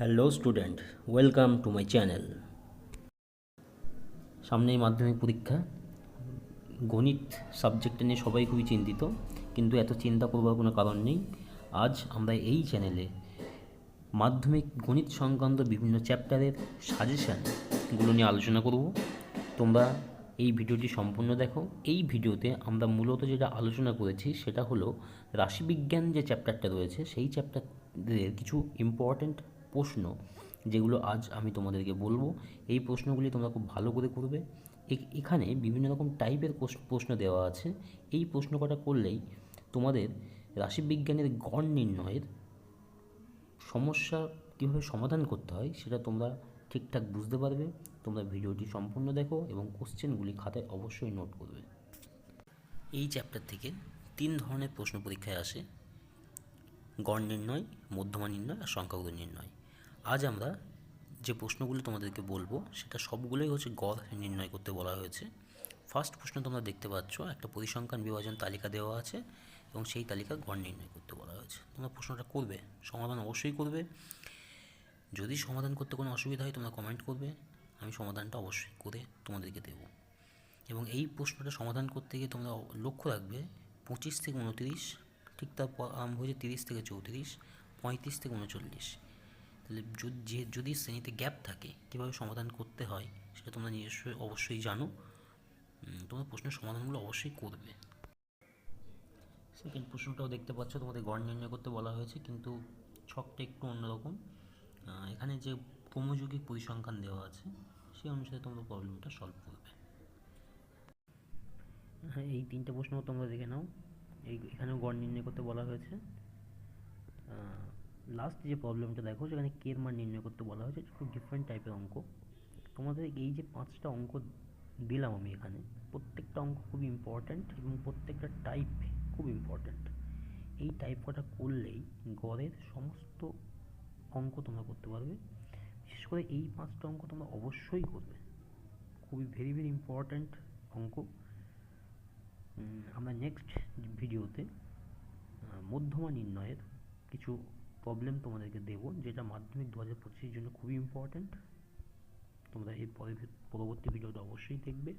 Hello student, welcome to my channel. সামনেই মাধ্যমিক পরীক্ষা। গণিত সাবজেক্টটা নিয়ে সবাই খুবই চিন্তিত, কিন্তু এত চিন্তা করবার কোনো কারণ নেই। আজ আমরা এই চ্যানেলে মাধ্যমিক গণিত সংক্রান্ত বিভিন্ন চ্যাপ্টারের সাজেশানগুলো নিয়ে আলোচনা করব। তোমরা এই ভিডিওটি সম্পূর্ণ দেখো। এই ভিডিওতে আমরা মূলত যেটা আলোচনা করেছি সেটা হলো রাশিবিজ্ঞান যে চ্যাপ্টারটা রয়েছে সেই চ্যাপ্টারের কিছু ইম্পর্ট্যান্ট প্রশ্ন, যেগুলো আজ আমি তোমাদেরকে বলবো। এই প্রশ্নগুলি তোমরা খুব ভালো করে করবে। এখানে বিভিন্ন রকম টাইপের প্রশ্ন দেওয়া আছে। এই প্রশ্ন কটা করলেই তোমাদের রাশিবিজ্ঞানের গড় নির্ণয়ের সমস্যা কীভাবে সমাধান করতে হয় সেটা তোমরা ঠিকঠাক বুঝতে পারবে। তোমরা ভিডিওটি সম্পূর্ণ দেখো এবং কোশ্চেনগুলি খাতায় অবশ্যই নোট করবে। এই চ্যাপ্টার থেকে 3 ধরনের প্রশ্ন পরীক্ষায় আসে: গড় নির্ণয়, মধ্যমা নির্ণয় আর সংখ্যাগুলো নির্ণয়। আজ আমরা যে প্রশ্নগুলো তোমাদেরকে বলবো সেটা সবগুলোই হচ্ছে গড় নির্ণয় করতে বলা হয়েছে। ফার্স্ট প্রশ্ন তোমরা দেখতে পাচ্ছ, একটা পরিসংখ্যান বিভাজন তালিকা দেওয়া আছে এবং সেই তালিকা গড় নির্ণয় করতে বলা হয়েছে। তোমরা প্রশ্নটা করবে, সমাধান অবশ্যই করবে। যদি সমাধান করতে কোনো অসুবিধা হয় তোমরা কমেন্ট করবে, আমি সমাধানটা অবশ্যই করে তোমাদেরকে দেব। এবং এই প্রশ্নটা সমাধান করতে গিয়ে তোমরা লক্ষ্য রাখবে 25 থেকে 29, ঠিক তারপর আরম্ভ হয়েছে 30 থেকে 34, 35 থেকে 39। তাহলে যদি শ্রেণীতে গ্যাপ থাকে কীভাবে সমাধান করতে হয় সেটা তোমরা নিজস্ব অবশ্যই জানো। তোমরা প্রশ্নের সমাধানগুলো অবশ্যই করবে। সেকেন্ড প্রশ্নটাও দেখতে পাচ্ছ, তোমাদের গড় নির্ণয় করতে বলা হয়েছে, কিন্তু ছকটা একটু অন্যরকম। এখানে যে ক্রমযৌগিক পরিসংখ্যান দেওয়া আছে সেই অনুসারে তোমরা প্রবলেমটা সলভ করবে। হ্যাঁ, এই 3টে প্রশ্ন তোমরা দেখে নাও। এখানেও গড় নির্ণয় করতে বলা হয়েছে। লাস্ট যে প্রবলেমটা দেখো সেখানে কের মান নির্ণয় করতে বলা হয়েছে। খুব ডিফারেন্ট টাইপের অঙ্ক। তোমাদের এই যে 5টা অঙ্ক দিলাম আমি এখানে, প্রত্যেকটা অঙ্ক খুব ইম্পর্ট্যান্ট এবং প্রত্যেকটা টাইপ খুব ইম্পর্ট্যান্ট। এই টাইপ কটা করলেই গড়ের সমস্ত অঙ্ক তোমরা করতে পারবে। বিশেষ করে এই 5টা অঙ্ক তোমরা অবশ্যই করবে, খুবই ভেরি ভেরি ইম্পর্ট্যান্ট অঙ্ক। আমরা নেক্সট ভিডিওতে মধ্যমা নির্ণয়ের কিছু প্রবলেম তোমাদেরকে দেব, যেটা মাধ্যমিক 2025-এর জন্য খুবই ইম্পর্ট্যান্ট। তোমরা এর পরবর্তী ভিডিওটা অবশ্যই দেখবে।